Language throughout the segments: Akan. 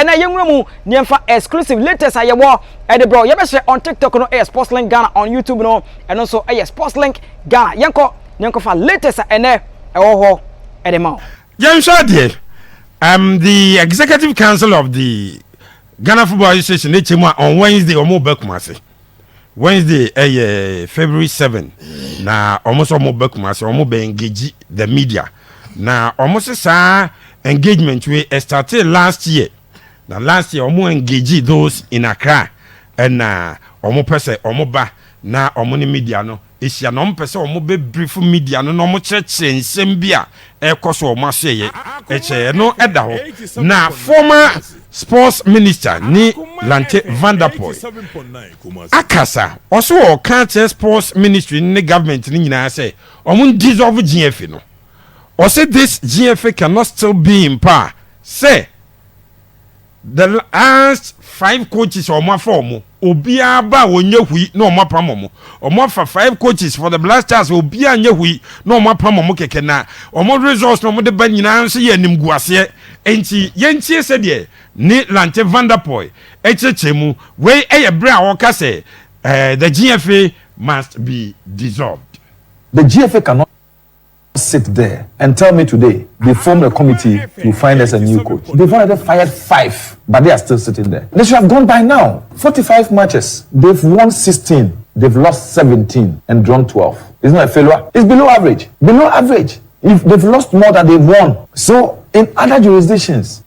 and I young room near for exclusive latest I war at the bro. You share on TikTok no Sports Link Ghana on YouTube no and also Sports Link Ghana. Yanko for latest and there oh at the mouth. Young Shadi, I'm the executive council of the Ghana Football Association on Wednesday or more Bekumasi. Wednesday, February 7. Now, almost all more Bekumasi, almost be engage the media. Now, almost sa engagement we started last year. Now, last year, almost engage those in Accra and almost person, almost ba na almost media no. Is ya no person almost be brief media no almost church in Sembia. Koso almost say no edaho. Now, former sports minister ni Lante Vanderpool akasa also o can't sports ministry ni government ni nyina say omun dissolve GFA no or say this GFA cannot still be in power say the last 5 coaches or more form obia ba wonye hui no more pamomo or more for 5 coaches for the Blasters obia nye hui no more pamomo keke na or more results no more de ban nyina so ye nim guase enti yentie se de ni Lante Vanderpool echechemu we bra woka say the GFA must be dissolved. The GFA cannot sit there and tell me today they formed a committee to find us a new coach. They've already fired 5, but they are still sitting there. They should have gone by now. 45 matches, they've won 16, they've lost 17 and drawn 12. It's not a failure, it's below average. Below average. If they've lost more than they've won. So in other jurisdictions,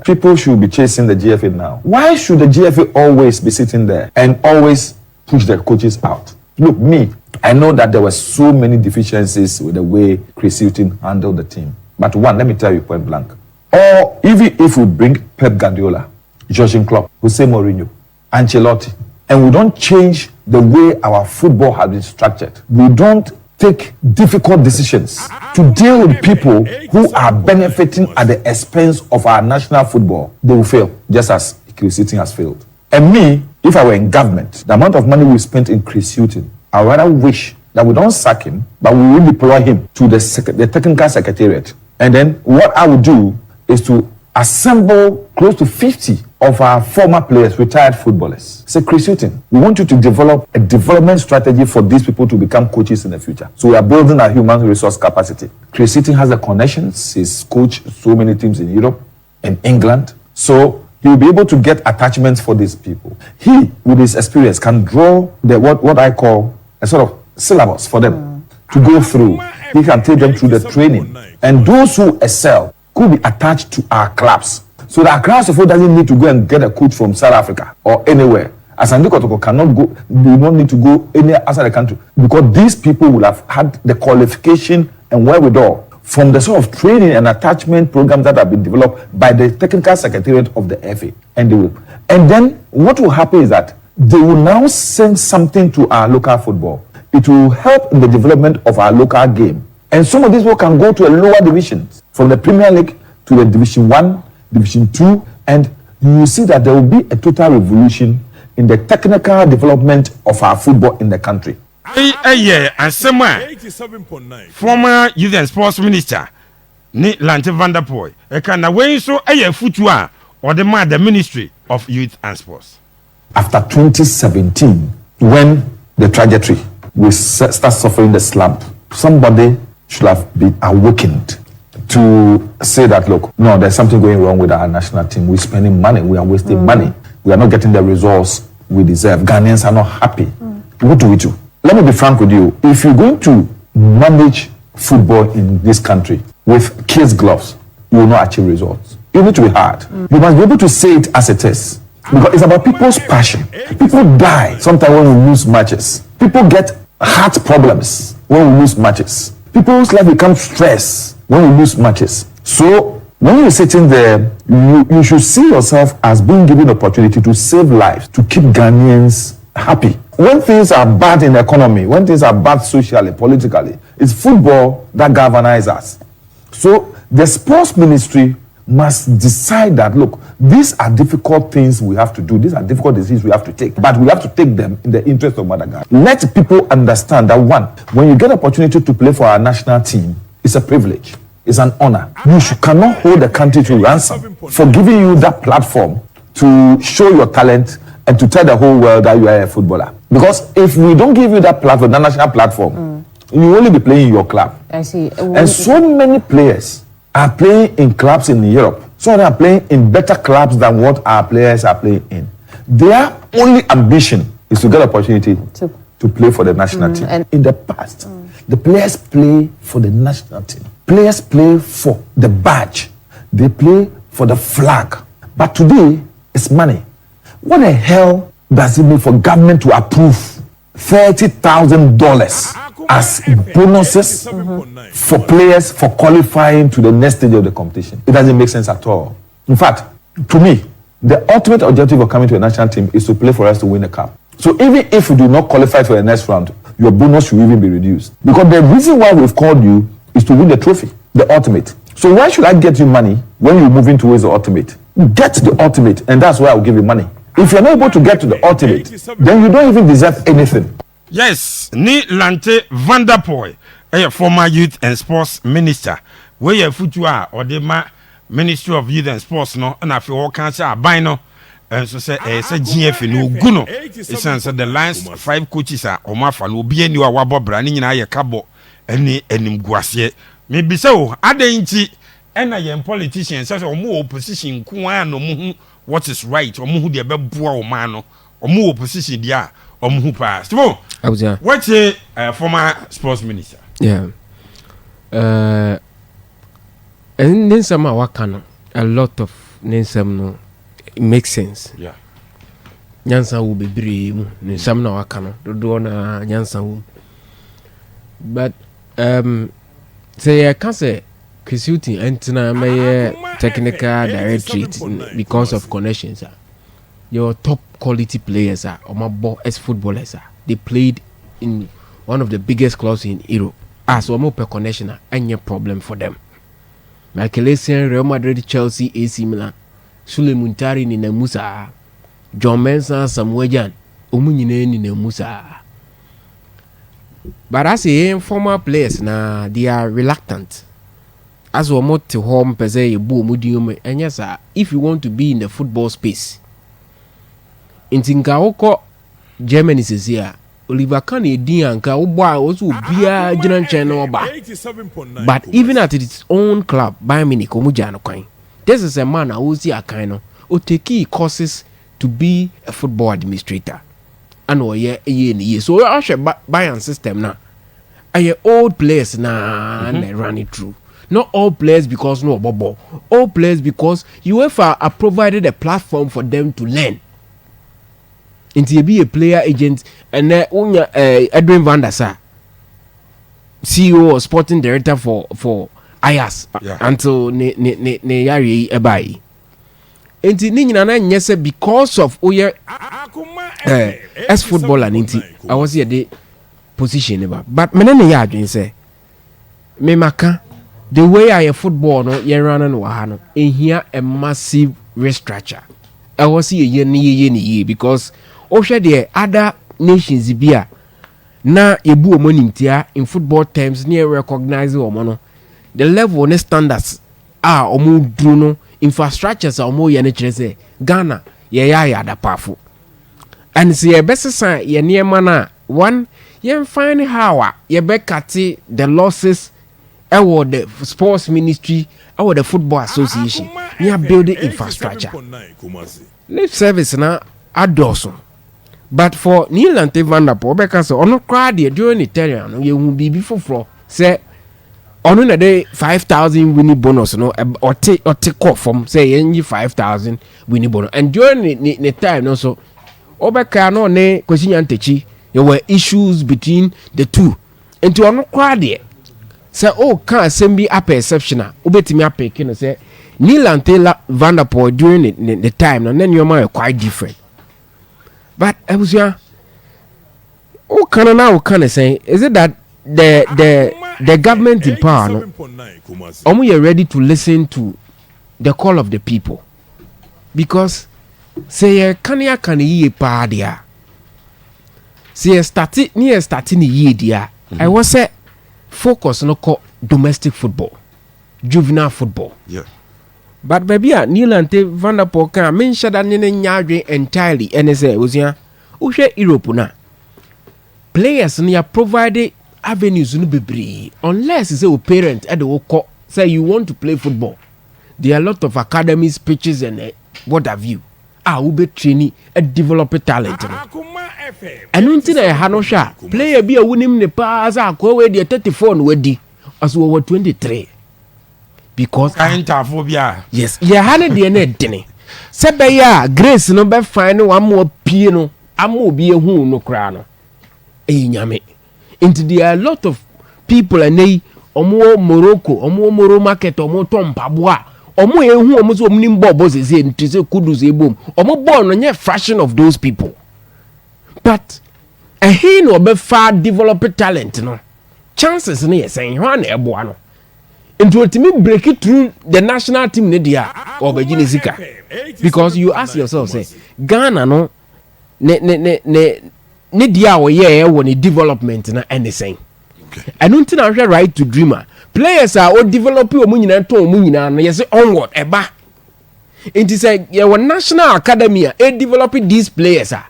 people should be chasing the GFA now. Why should the GFA always be sitting there and always push their coaches out? Look, me, I know that there were so many deficiencies with the way Chris Hilton handled the team. But one, let me tell you point blank. Or even if we bring Pep Guardiola, Jurgen Klopp, Jose Mourinho, Ancelotti, and we don't change the way our football has been structured, we don't take difficult decisions to deal with people who are benefiting at the expense of our national football, they will fail, just as Chris Hilton has failed. And me, if I were in government, the amount of money we spent in Chris Hilton, I rather wish that we don't sack him, but we will deploy him to the technical secretariat. And then what I would do is to assemble close to 50 of our former players, retired footballers. Say, Chris Hilton, we want you to develop a development strategy for these people to become coaches in the future. So we are building our human resource capacity. Chris Hilton has the connections. He's coached so many teams in Europe and England. So he will be able to get attachments for these people. He, with his experience, can draw the what I call a sort of syllabus for them to go through. He can take them through the training. And those who excel could be attached to our clubs. So that Accra Sofo doesn't need to go and get a coach from South Africa or anywhere. Asante Kotoko cannot go, they don't need to go anywhere outside the country because these people will have had the qualification and wherewithal from the sort of training and attachment programs that have been developed by the technical secretariat of the FA. And they will. And then what will happen is that they will now send something to our local football. It will help in the development of our local game. And some of these people can go to a lower division, from the Premier League to the Division 1, Division 2, and you will see that there will be a total revolution in the technical development of our football in the country. And somewhere, former youth and sports minister, Lante Vanderpool, can away so a footwear or the Ministry of Youth and Sports. After 2017, when the trajectory will start suffering the slump, somebody should have been awakened to say that, look, no, there's something going wrong with our national team. We're spending money, we are wasting money, we are not getting the results we deserve. Ghanaians are not happy. What do we do? Let me be frank with you. If you're going to manage football in this country with kids' gloves, you will not achieve results. You need to be hard. You must be able to say it as it is. Because it's about people's passion. People die sometimes when we lose matches. People get heart problems when we lose matches. People's life becomes stress when we lose matches. So when you're sitting there, you should see yourself as being given opportunity to save lives, to keep Ghanaians happy. When things are bad in the economy, when things are bad socially, politically, it's football that galvanizes us. So the sports ministry must decide that, look, these are difficult things we have to do. These are difficult decisions we have to take. But we have to take them in the interest of Madagascar. Let people understand that, one, when you get an opportunity to play for our national team, it's a privilege. is an honor. You cannot hold the country to ransom for giving you that platform to show your talent and to tell the whole world that you are a footballer. Because if we don't give you that platform, the national platform, you will only be playing in your club. I see. And so many players are playing in clubs in Europe. So they are playing in better clubs than what our players are playing in. Their only ambition is to get opportunity to play for the national team. And in the past, the players play for the national team. Players play for the badge. They play for the flag. But today, it's money. What the hell does it mean for government to approve $30,000 as bonuses for players for qualifying to the next stage of the competition? It doesn't make sense at all. In fact, to me, the ultimate objective of coming to a national team is to play for us to win a cup. So even if you do not qualify for the next round, your bonus should even be reduced. Because the reason why we've called you is to win the trophy, the ultimate. So why should I get you money when you're moving towards the ultimate? Get the ultimate, and that's why I'll give you money. If you're not able to get to the ultimate, then you don't even deserve anything. Yes, ni Lante Vanderpool, a former youth and sports minister. Where you futua or the Ministry of Youth and Sports no, and if you all can't say a bino, and so say GF no guno. It's the last 5 coaches are Omafa no be any wabo branding in a cabo any guasie. Maybe so, Adenchi and I am politicians such a more opposition kuano what is right or muhu de beboa o mano or more opposition dia or muhu pass. What's a former sports minister? Yeah. And then some wakano a lot of nensam no it makes sense. Yeah. Nyansa will be brave, nensam na wakano, do na nyansa will. But say I can't say Kisuti and my technical directorate because of connections. Your top quality players are as footballers are. They played in one of the biggest clubs in Europe. As one more per connection, any problem for them. Michael Essien, Real Madrid, Chelsea, AC Milan, Sule Muntari ni Musa, John Mensah, Samuel Jan, Omunyine ni Musa. But as a former players now, they are reluctant. As we more to home per se, and yes, if you want to be in the football space, in Tinkaoko, Germany says here, Oliver Kane Dianka Uba also be a general channel. But even at its own club, Bayern Munich, Omujano Kain, this is a man who see a kind who take key courses to be a football administrator. And so I should Bayern system now. Are old players now and run it through. Not all players because no bobo. All players because UEFA are provided a platform for them to learn. Into be a player agent and Edwin van der Sar, CEO or sporting director for Ajax until ne yari ebai. Into ni because of as footballer ninti I was here the position about. But menene ya adwin say me maka the way I football no ye run no wahano in here a massive restructure. I was here ye because also the other nations bia na yebu omonintia in football terms near recognize omono the level and standards are omo druno infrastructures are omo ye ne kire say Ghana ye ya da powerful and see best sign ye near na one ye find how ye be cut the losses award the sports ministry award the football association near building infrastructure live service na adoso. But for Neil and Vanderpool, because on crowd during the terrain, you will be before say on a day 5,000 winning bonus, no, or take off from say any 5,000 winning bonus. And during the time, also, Obeka no ne question techi, there were issues between the two. And to on crowd say, oh, can't send me up exceptional. Ubeti me up a say Neil and Vanderpool during the time, and then your mind quite different. But I was yeah. Oh, can I now say? Is it that the government in power, no, are ready to listen to the call of the people? Because say can ye power there. Say starting a year there. I was say focus no call domestic football. juvenile football. Yeah. But baby, Nilante Van der Poel can mention that in Nyadre entirely, and they say, Uzia, Ushe Europe na. Players near provided avenues no be unless it's a parent at the say you want to play football. There are a lot of academies, pitches, and what have you. Will be training and develop a talent. And until I had no shot, player be a winning the pass, I go away the 34 and ready as we were 23. Because phobia. Yes, you had the net dinner. Sebaya, Grace no be fine one more piano. Amo be a who no crown. Yame. Into there are a lot of people and they omo Morocco, omo Moro market, omo Tom Pabwa, omo who almost omnim bobos is in to say kudus a boom. Omo born on your fraction of those people. But a he no be far developed talent, no. Chances near saying one eboano. Into a team break it through the national team Nidia or Virginia Zika. Because you ask yourself, say, Ghana no Nidia or yeah when a development na anything. I don't think I have right to dreamer. Players are all developing munina to munina and yes onward eba. It is a your national academy developing these players are.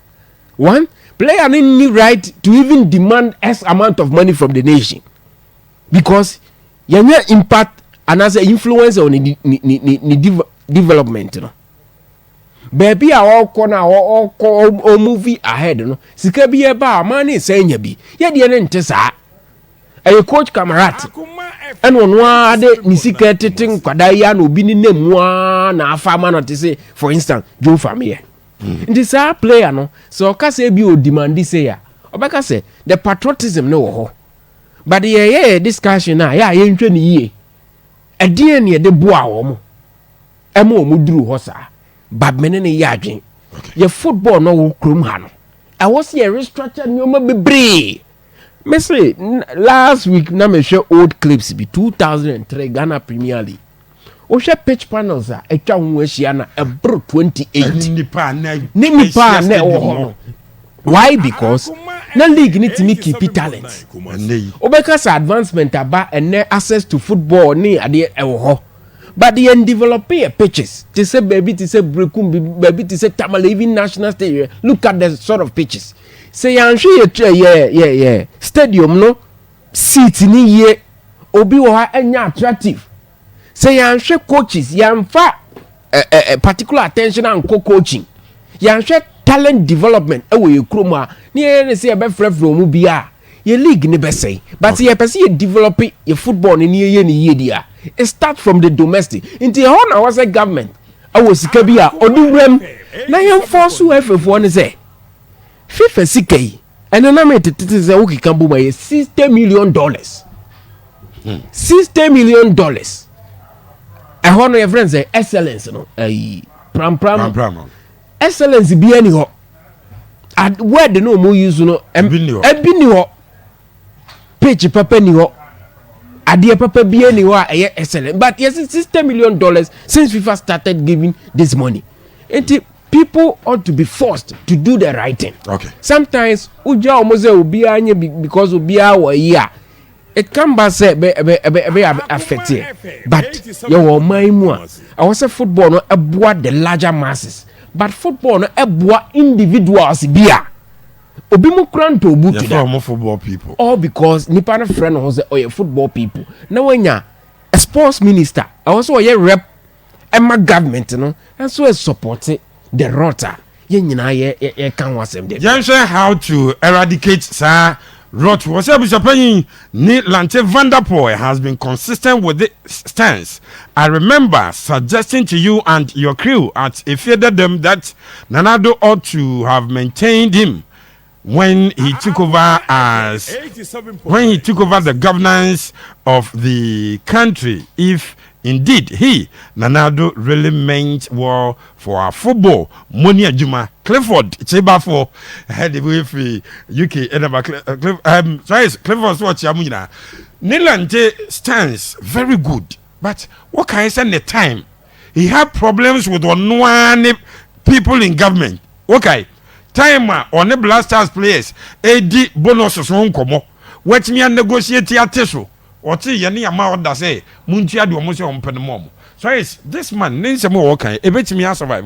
One player need right to even demand X amount of money from the nation. Because your impact and as an influence on the development. No? Baby, all corner or movie ahead. No? Sika be a bar, money saying you be. Yet you didn't tell a coach camarade. And on one day, Nisika Titing, Kadayan, will be in name one, a farmer not to say, for instance, Joe Famia. This our player, no. So, Casabi will demand this year. Obaka say, the patriotism no. But the discussion now, yeah, you ain't ye. A dear near the bois, Emo Mudru Hosa, but many yarding. Your football no crumhan. I was here restructured, you may be brave. Messi, last week, na me show old clips be 2003 Ghana Premier League. O share pitch panels a etwa ho ahia a bro 28. Nipa na o. Why? Because na league need to keep talent. Obeka advancement aba and access to football ni ade ewo ho. But they develop pitches. They say baby, they say brekum, baby, they say Tamale, even national stadium. Look at the sort of pitches. Say I'm sure yeah. Stadium no seat ni ye obi wo ha enya attractive. Say I'm sure coaches yam fa particular attention and coaching. Yam sure talent development e wo ye kroma ni e say e be frefro mu bia. Ye league ni be say but ye person ye develop your football ni ye dia. It start from the domestic. Into how na was a government. I was sika bia odurem na yam force who FF1 ni say FIFA CK and then I made it is a wiki can buy $60 million. $60 million. I want your friends say excellence, no. Pram. Excellence be any ho. At where the no more use no ebini ho. Page paper ni ho. Adia paper be any ho excellent. But yes, it's $60 million since FIFA started giving this money. People ought to be forced to do the right thing. Okay. Sometimes uja omoze obi anye because obi awo here. It can be say be affected. But your mind I was a football no eboa the larger masses. But football no eboa individuals bia. Obi mu kranto obu to them. Football people. All because nipa na friend was or football people. Now when ya a sports minister, I also a rep Emma government no and so support it. The rota ye can was them. Jansen how to eradicate sir rot was a bishop ni Lante Van der Poel has been consistent with the stance. I remember suggesting to you and your crew at them that Nanado ought to have maintained him when he took over the governance of the country. If indeed he Nanado really meant well for our football, money ajuma Clifford cheba for head away free UK Clifford watch Yamuna Nilante stands very good, but what can I say the time he had problems with one people in government. Okay, time on the Blasters players AD bonuses won't come up. Watch me and negotiate your tissue. ɔte yɛ ne ama ɔda sɛ muntua de ɔmo sɛ ɔmo pɛ no mo so yes this man ne nsɛm wɔ kan ebetumi a survive